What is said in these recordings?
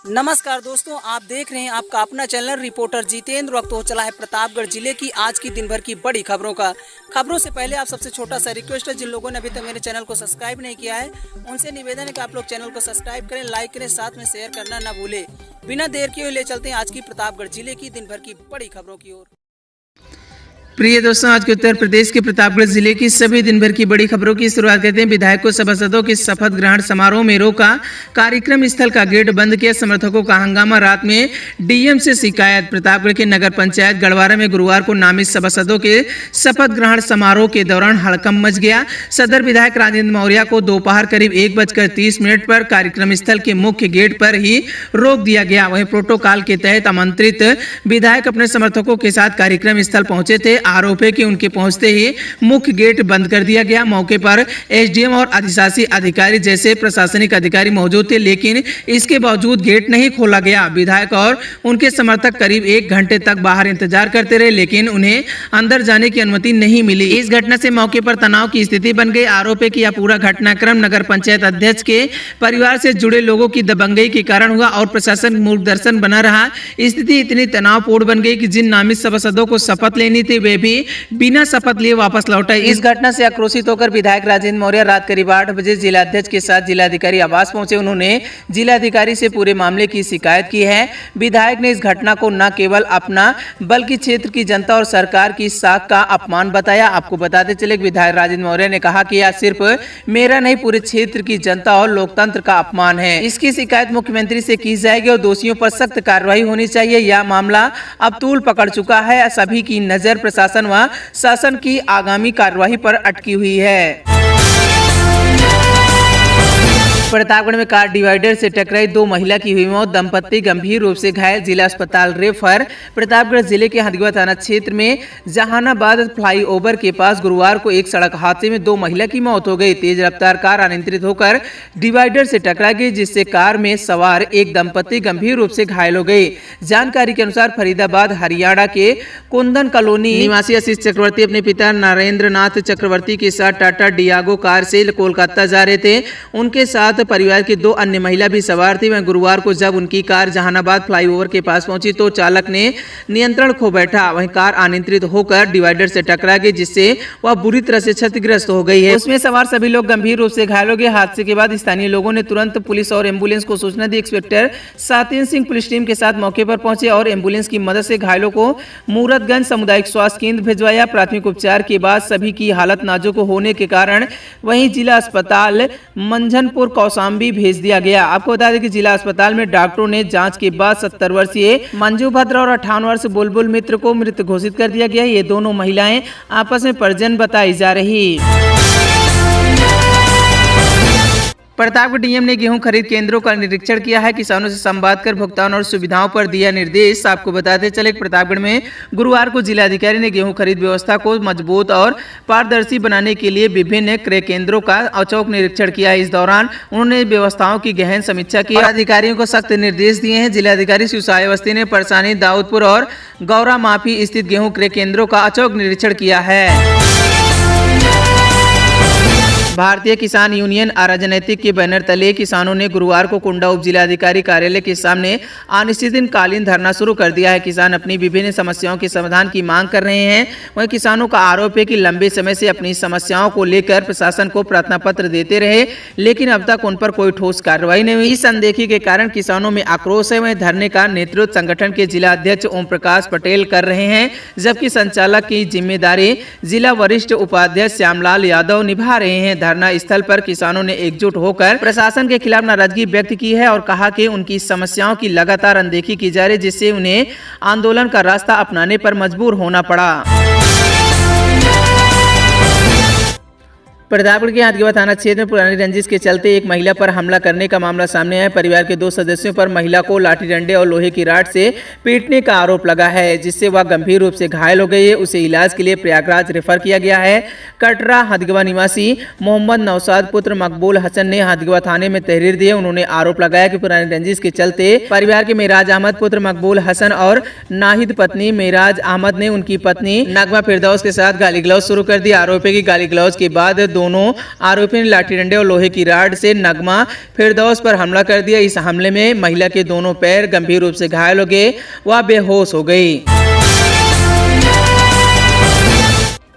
नमस्कार दोस्तों, आप देख रहे हैं आपका अपना चैनल रिपोर्टर जितेंद्र। वक्त हो चला है प्रतापगढ़ जिले की आज की दिन भर की बड़ी खबरों से पहले आप सबसे छोटा सा रिक्वेस्ट है, जिन लोगों ने अभी तक मेरे चैनल को सब्सक्राइब नहीं किया है उनसे निवेदन है कि आप लोग चैनल को सब्सक्राइब करें, लाइक करें, साथ में शेयर करना ना भूले। बिना देर किए ले चलते हैं आज की प्रतापगढ़ जिले की दिन भर की बड़ी खबरों की ओर। प्रिय दोस्तों, आज के उत्तर प्रदेश के प्रतापगढ़ जिले की सभी दिन भर की बड़ी खबरों की शुरुआत करते हैं। विधायकों सभासदों के शपथ ग्रहण समारोह में रोका, कार्यक्रम स्थल का गेट बंद किया, समर्थकों का हंगामा, रात में डीएम से शिकायत। प्रतापगढ़ के नगर पंचायत गढ़वारा में गुरुवार को नामित सभासदों के शपथ ग्रहण समारोह के दौरान हड़कंप मच गया। सदर विधायक राजेंद्र मौर्य को दोपहर करीब 1:30 पर कार्यक्रम स्थल के मुख्य गेट पर ही रोक दिया गया। वहीं प्रोटोकॉल के तहत आमंत्रित विधायक अपने समर्थकों के साथ कार्यक्रम स्थल पहुंचे थे। आरोप है कि उनके पहुंचते ही मुख्य गेट बंद कर दिया गया। मौके पर एसडीएम और अधिशासी अधिकारी जैसे प्रशासनिक अधिकारी मौजूद थे, लेकिन इसके बावजूद गेट नहीं खोला गया। विधायक और उनके समर्थक करीब 1 घंटे तक बाहर इंतजार करते रहे, लेकिन उन्हें अंदर जाने की अनुमति नहीं मिली। इस घटना से मौके पर तनाव की स्थिति बन गई। आरोप है कि यह पूरा घटनाक्रम नगर पंचायत अध्यक्ष के परिवार से जुड़े लोगों की दबंगई के कारण हुआ और प्रशासन मूर्खदर्शन बना रहा। स्थिति इतनी तनावपूर्ण बन गई कि जिन नामित सभासदों को शपथ लेनी थी वे भी बिना शपथ लिए वापस लौटे। इस घटना से आक्रोशित होकर विधायक राजेंद्र मौर्य रात करीब 8 बजे जिलाध्यक्ष के साथ जिलाधिकारी आवास पहुंचे। उन्होंने जिलाधिकारी से पूरे मामले की शिकायत की है। विधायक ने इस घटना को न केवल अपना बल्कि क्षेत्र की जनता और सरकार की साख का अपमान बताया। आपको बताते चले विधायक राजेंद्र मौर्य ने कहा कि यह सिर्फ मेरा नहीं, पूरे क्षेत्र की जनता और लोकतंत्र का अपमान है। इसकी शिकायत मुख्यमंत्री से की जाएगी और दोषियों पर सख्त कार्रवाई होनी चाहिए। यह मामला अब तूल पकड़ चुका है। सभी की नजर प्रशासन व शासन की आगामी कार्रवाई पर अटकी हुई है। प्रतापगढ़ में कार डिवाइडर से टकराई 2 महिला की हुई मौत, दंपत्ति गंभीर रूप से घायल, जिला अस्पताल रेफर। प्रतापगढ़ जिले के हंदगवा थाना क्षेत्र में जहानाबाद फ्लाईओवर के पास गुरुवार को एक सड़क हादसे में 2 महिला की मौत हो गई। तेज रफ्तार कार अनियंत्रित होकर डिवाइडर से टकरा गई, जिससे कार में सवार एक दंपत्ति गंभीर रूप से घायल हो गई। जानकारी के अनुसार फरीदाबाद हरियाणा के कुंदन कॉलोनी निवासी आशीष चक्रवर्ती अपने पिता नरेंद्र नाथ चक्रवर्ती के साथ टाटा डियागो कार से कोलकाता जा रहे थे। उनके साथ परिवार की 2 अन्य महिला भी सवार थी। वहीं गुरुवार को जब उनकी कार जहानाबाद फ्लाईओवर के पास पहुंची तो चालक ने नियंत्रण खो बैठा। वहीं कार अनियंत्रित होकर डिवाइडर से टकरा गई, जिससे वह बुरी तरह से क्षतिग्रस्त हो गई है। उसमें सवार सभी लोग गंभीर रूप से घायल हो गए। हादसे के बाद स्थानीय लोगों ने तुरंत पुलिस और एम्बुलेंस को सूचना दी। इंस्पेक्टर सातिन सिंह पुलिस टीम के साथ मौके पर पहुंचे और एम्बुलेंस की मदद से घायलों को मूरतगंज सामुदायिक स्वास्थ्य केंद्र भिजवाया। प्राथमिक उपचार के बाद सभी की हालत नाजुक होने के कारण वहीं जिला अस्पताल मंझनपुर कौशाम्बी भेज दिया गया। आपको बता दें कि जिला अस्पताल में डॉक्टरों ने जांच के बाद 70 वर्षीय मंजू भद्र और 58 वर्ष बुलबुल मित्र को मृत घोषित कर दिया गया। ये दोनों महिलाएं आपस में परिजन बताई जा रही। प्रतापगढ़ डीएम ने गेहूं खरीद केंद्रों का निरीक्षण किया है। किसानों से संवाद कर भुगतान और सुविधाओं पर दिया निर्देश। आपको बताते चले प्रतापगढ़ में गुरुवार को जिलाधिकारी ने गेहूं खरीद व्यवस्था को मजबूत और पारदर्शी बनाने के लिए विभिन्न क्रय केंद्रों का औचक निरीक्षण किया। इस दौरान उन्होंने व्यवस्थाओं की गहन समीक्षा की और अधिकारियों को सख्त निर्देश दिए हैं। जिलाधिकारी शिवसाई अवस्थी ने परसानी, दाऊदपुर और गौरा माफी स्थित गेहूं क्रय केंद्रों का औचक निरीक्षण किया है। भारतीय किसान यूनियन अराजनैतिक के बैनर तले किसानों ने गुरुवार को कुंडा उप जिलाधिकारी कार्यालय के सामने अनिश्चितकालीन धरना शुरू कर दिया है। किसान अपनी विभिन्न समस्याओं के समाधान की मांग कर रहे हैं। वहीं किसानों का आरोप है कि लंबे समय से अपनी समस्याओं को लेकर प्रशासन को प्रार्थना पत्र देते रहे, लेकिन अब तक उन पर कोई ठोस कार्रवाई नहीं हुई। इस अनदेखी के कारण किसानों में आक्रोश है। वहीं धरने का नेतृत्व संगठन के जिला अध्यक्ष ओम प्रकाश पटेल कर रहे हैं, जबकि संचालक की जिम्मेदारी जिला वरिष्ठ उपाध्यक्ष श्यामलाल यादव निभा रहे हैं। धरना स्थल पर किसानों ने एकजुट होकर प्रशासन के खिलाफ नाराजगी व्यक्त की है और कहा कि उनकी समस्याओं की लगातार अनदेखी की जा रही, जिससे उन्हें आंदोलन का रास्ता अपनाने पर मजबूर होना पड़ा। प्रतापगढ़ के हंदगवा थाना क्षेत्र में पुरानी रंजिश के चलते एक महिला पर हमला करने का मामला सामने आया। परिवार के 2 सदस्यों पर महिला को लाठी डंडे और लोहे की राड से पीटने का आरोप लगा है, जिससे वह गंभीर रूप से घायल हो गई है। उसे इलाज के लिए प्रयागराज रेफर किया गया है। कटरा हंदगवा निवासी मोहम्मद नौशाद पुत्र मकबूल हसन ने हंदगवा थाने में तहरीर दी। उन्होंने आरोप लगाया कि पुरानी रंजिश के चलते परिवार के मेराज अहमद पुत्र मकबूल हसन और नाहिद पत्नी मेराज अहमद ने उनकी पत्नी नगमा फिरदौस के साथ गाली गलौज शुरू कर दी। आरोप है कि गाली गलौज के बाद दोनों आरोपियों ने लाठी डंडे और लोहे की राड से नगमा फिरदौस पर हमला कर दिया। इस हमले में महिला के दोनों पैर गंभीर रूप से घायल हो गए, वह बेहोश हो गई।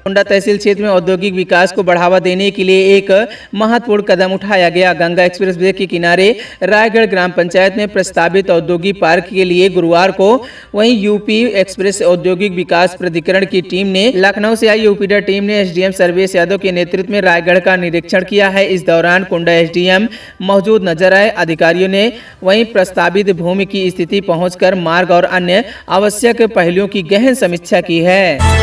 कुंडा तहसील क्षेत्र में औद्योगिक विकास को बढ़ावा देने के लिए एक महत्वपूर्ण कदम उठाया गया। गंगा एक्सप्रेस वे के किनारे रायगढ़ ग्राम पंचायत में प्रस्तावित औद्योगिक पार्क के लिए गुरुवार को वहीं यूपी एक्सप्रेस औद्योगिक विकास प्राधिकरण की टीम ने लखनऊ से आई यूपीडा टीम ने एसडीएम सर्वेश यादव के नेतृत्व में रायगढ़ का निरीक्षण किया है। इस दौरान कुंडा एसडीएम मौजूद नजर आए। अधिकारियों ने वहीं प्रस्तावित भूमि की स्थिति पहुंचकर मार्ग और अन्य आवश्यक पहलुओं की गहन समीक्षा की है।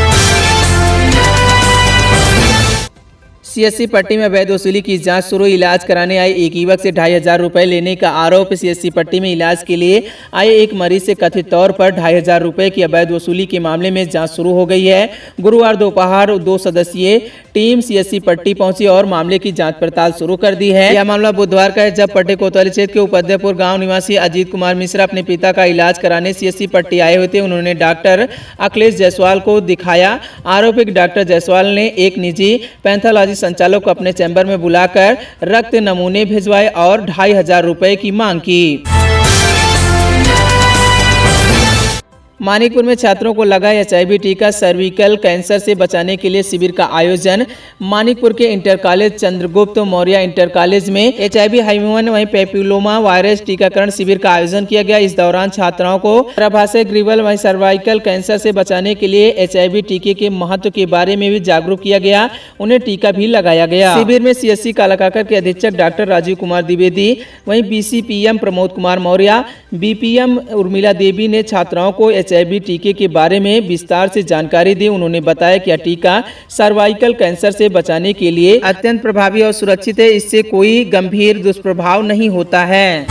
सीएससी पट्टी में अवैध वसूली की जांच शुरू। इलाज कराने आए एक युवक से 2500 रुपए लेने का आरोप। सीएससी पट्टी में इलाज के लिए आए एक मरीज से कथित तौर पर 2500 रुपए की अवैध वसूली के मामले में जांच शुरू हो गई है। गुरुवार दोपहर 2 सदस्यीय टीम सीएससी पट्टी पहुंची और मामले की जांच पड़ताल शुरू कर दी है। यह मामला बुधवार का है, जब पट्टी कोतवाली क्षेत्र के उपाध्यपुर गाँव निवासी अजीत कुमार मिश्रा अपने पिता का इलाज कराने सीएससी पट्टी आए हुए थे। उन्होंने डॉक्टर अखिलेश जायसवाल को दिखाया। आरोपित डॉक्टर जायसवाल ने एक निजी पैथोलॉजी संचालक को अपने चैम्बर में बुलाकर रक्त नमूने भिजवाए और 2500 रुपए की मांग की। मानिकपुर में छात्रों को लगा एचआईवी टीका। सर्विकल कैंसर से बचाने के लिए शिविर का आयोजन। मानिकपुर के inter college Chandragupta Maurya inter college में एचआईवी हाइमन वहीं पेपिलोमा वायरस टीकाकरण शिविर का आयोजन किया गया। इस दौरान छात्राओं को प्रभाषक ग्रीवल वहीं सर्वाइकल कैंसर से बचाने के लिए एचआईवी टीके के महत्व के बारे में भी जागरूक किया गया। उन्हें टीका भी लगाया गया। शिविर में सीएससी कालाकाकर के अधीक्षक डॉक्टर राजीव कुमार द्विवेदी, वहीं बीसीपीएम प्रमोद कुमार मौर्य, बीपीएम उर्मिला देवी ने छात्राओं को एचआईवी टीके के बारे में विस्तार से जानकारी दी। उन्होंने बताया कि यह टीका सर्वाइकल कैंसर से बचाने के लिए अत्यंत प्रभावी और सुरक्षित है। इससे कोई गंभीर दुष्प्रभाव नहीं होता है।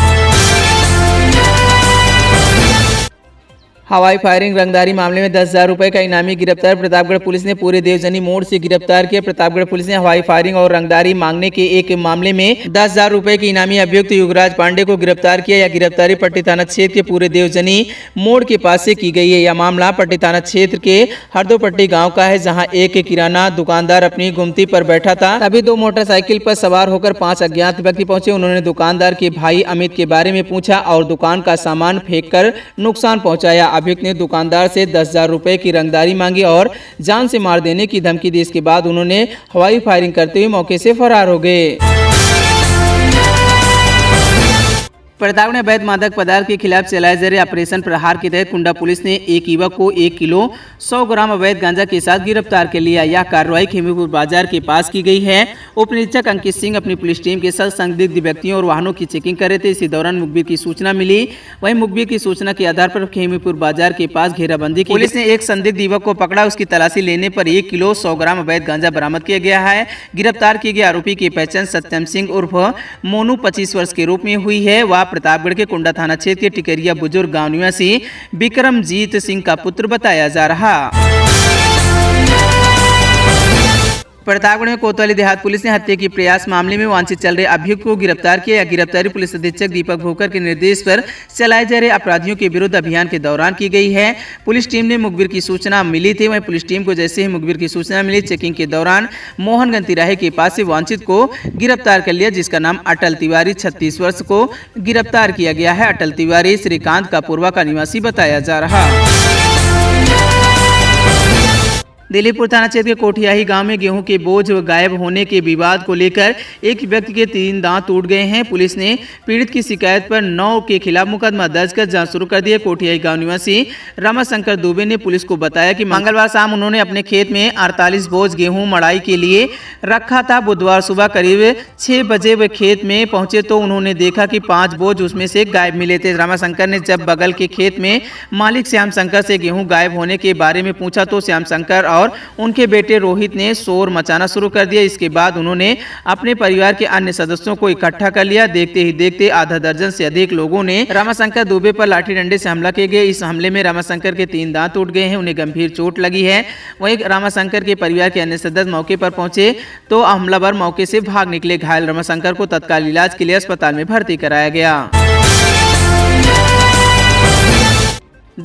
हवाई फायरिंग रंगदारी मामले में 10,000 रुपए का इनामी गिरफ्तार। प्रतापगढ़ पुलिस ने पूरे देवजनी मोड़ से गिरफ्तार किया। प्रतापगढ़ पुलिस ने हवाई फायरिंग और रंगदारी मांगने के एक मामले में 10,000 रुपए के इनामी अभियुक्त युगराज पांडे को गिरफ्तार किया। यह गिरफ्तारी पट्टी थाना क्षेत्र के पूरे देवजनी मोड़ के पास से की गई है। यह मामला पट्टी थाना क्षेत्र के हरदोपट्टी गाँव का है, जहाँ एक किराना दुकानदार अपनी गुमती पर बैठा था। तभी 2 मोटरसाइकिल पर सवार होकर 5 अज्ञात व्यक्ति पहुंचे। उन्होंने दुकानदार के भाई अमित के बारे में पूछा और दुकान का सामान फेंक कर नुकसान पहुंचाया। अभियुक्त ने दुकानदार से 10,000 रुपए की रंगदारी मांगी और जान से मार देने की धमकी दी। इसके बाद उन्होंने हवाई फायरिंग करते हुए मौके से फरार हो गए। प्रतापगढ़ में अवैध मादक पदार्थ के खिलाफ चलाए जा रहे ऑपरेशन प्रहार के तहत कुंडा पुलिस ने एक युवक को 1 किलो 100 ग्राम अवैध गांजा के साथ गिरफ्तार कर लिया। यह कार्रवाई खेमीपुर बाजार के पास की गई है। उप निरीक्षक अंकित सिंह अपनी पुलिस टीम के साथ संदिग्ध व्यक्तियों और वाहनों की चेकिंग कर रहे थे। इसी दौरान मुखबिर की सूचना मिली। वहीं मुखबिर की सूचना के आधार पर खेमीपुर बाजार के पास घेराबंदी की। पुलिस ने एक संदिग्ध युवक को पकड़ा। उसकी तलाशी लेने पर 1 किलो 100 ग्राम अवैध गांजा बरामद किया गया है। गिरफ्तार किए गए आरोपी की पहचान सत्यम सिंह उर्फ मोनू 25 वर्ष के रूप में हुई है। वह प्रतापगढ़ के कुंडा थाना क्षेत्र के टिकरिया बुजुर्ग गांव निवासी विक्रमजीत सिंह का पुत्र बताया जा रहा। प्रतापगढ़ में कोतवाली देहात पुलिस ने हत्या की प्रयास मामले में वांछित चल रहे अभियुक्त को गिरफ्तार किया। गिरफ्तारी पुलिस अधीक्षक दीपक भोकर के निर्देश पर चलाए जा रहे अपराधियों के विरुद्ध अभियान के दौरान की गई है। पुलिस टीम ने मुखबिर की सूचना मिली थी। वहीं पुलिस टीम को जैसे ही मुखबिर की सूचना मिली, चेकिंग के दौरान मोहनगंज तिराहे के पास से वांछित को गिरफ्तार कर लिया, जिसका नाम अटल तिवारी 36 वर्ष को गिरफ्तार किया गया है। अटल तिवारी श्रीकांत का पूर्वा का निवासी बताया जा रहा। दिलीपुर थाना क्षेत्र के कोठियाही गांव में गेहूं के बोझ गायब होने के विवाद को लेकर एक व्यक्ति के 3 दांत टूट गए हैं। पुलिस ने पीड़ित की शिकायत पर 9 के खिलाफ मुकदमा दर्ज कर जांच शुरू कर दी है। कोठियाही गांव निवासी रमाशंकर दुबे ने पुलिस को बताया कि मंगलवार शाम उन्होंने अपने खेत में 48 बोझ गेहूं मड़ाई के लिए रखा था। बुधवार सुबह करीब 6 बजे वे खेत में पहुंचे तो उन्होंने देखा कि 5 बोझ उसमें से गायब मिले थे। रमाशंकर ने जब बगल के खेत में मालिक श्याम शंकर से गेहूं गायब होने के बारे में पूछा तो श्याम शंकर और उनके बेटे रोहित ने शोर मचाना शुरू कर दिया। इसके बाद उन्होंने अपने परिवार के अन्य सदस्यों को इकट्ठा कर लिया। देखते ही देखते आधा दर्जन से अधिक लोगों ने रमाशंकर दुबे पर लाठी डंडे से हमला किया गया। इस हमले में रमाशंकर के 3 दांत टूट गए हैं, उन्हें गंभीर चोट लगी है। वहीं रमाशंकर के परिवार के अन्य सदस्य मौके पर पहुंचे तो हमलावर मौके से भाग निकले। घायल रमाशंकर को तत्काल इलाज के लिए अस्पताल में भर्ती कराया गया।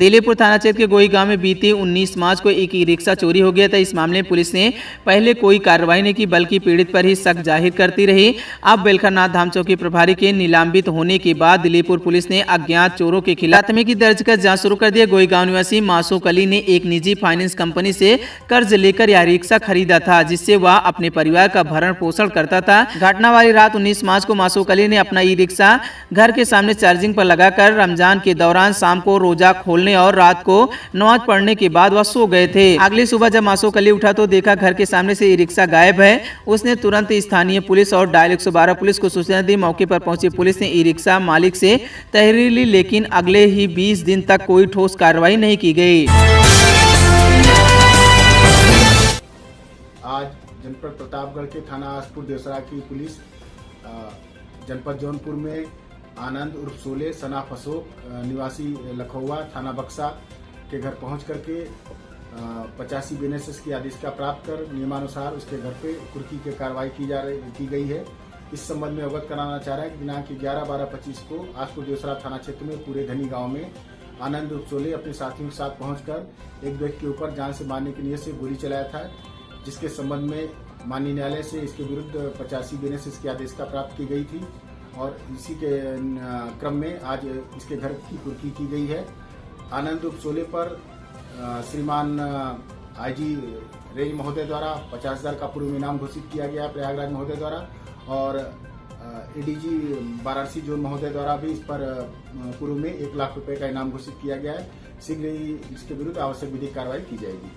दिलीपुर थाना क्षेत्र के गोई गांव में बीते 19 मार्च को एक ई रिक्शा चोरी हो गया था। इस मामले में पुलिस ने पहले कोई कार्रवाई नहीं की, बल्कि पीड़ित पर ही शक जाहिर करती रही। अब बेलखरनाथ धाम चौकी प्रभारी के निलंबित होने के बाद दिलीपुर पुलिस ने अज्ञात चोरों के खिलाफ प्राथमिकी दर्ज कर जांच शुरू कर दिया। गोई गांव निवासी मासूक अली ने एक निजी फाइनेंस कंपनी से कर्ज लेकर यह रिक्शा खरीदा था, जिससे वह अपने परिवार का भरण पोषण करता था। घटना वाली रात 19 मार्च को मासूक अली ने अपना ई रिक्शा घर के सामने चार्जिंग पर लगाकर रमजान के दौरान शाम को रोजा खोलने और रात को नमाज पढ़ने के बाद वह सो गए थे। अगली सुबह जब मासूक अली उठा तो देखा घर के सामने से ई रिक्शा गायब है। उसने तुरंत स्थानीय पुलिस और डायल 112 पुलिस को सूचना दी। मौके पर पहुंची पुलिस ने ई रिक्शा मालिक से तहरीर ली, लेकिन अगले ही 20 दिन तक कोई ठोस कार्रवाई नहीं की गई। आज जनपद प्रतापगढ़ के थाना आसपुर देसरा की पुलिस जनपद जौनपुर में आनंद उर्फ सोले सनाफ अशोक निवासी लखौवा थाना बक्सा के घर पहुंच करके 85 BNSS की आदेशिका प्राप्त कर नियमानुसार उसके घर पे कुर्की की कार्रवाई की गई है। इस संबंध में अवगत कराना चाह रहा है कि दिनांक 11/12/25 को आसपुर देसरा थाना क्षेत्र में पूरे धनी गांव में आनंद उर्फ सोले अपने साथियों के साथ पहुंचकर एक व्यक्ति के ऊपर जान से मारने की नीयत से गोली चलाया था, जिसके संबंध में माननीय न्यायालय से इसके विरुद्ध 85 BNSS की आदेशिका प्राप्त की गई थी और इसी के क्रम में आज इसके घर की कुर्की की गई है। आनंद उर्फ सोले पर श्रीमान IG रेंज महोदय द्वारा 50,000 का पूर्व इनाम घोषित किया गया प्रयागराज महोदय द्वारा और ADG वाराणसी जोन महोदय द्वारा भी इस पर पूर्व में 1 लाख रुपए का इनाम घोषित किया गया है। शीघ्र ही इसके विरुद्ध आवश्यक विधिक कार्रवाई की जाएगी।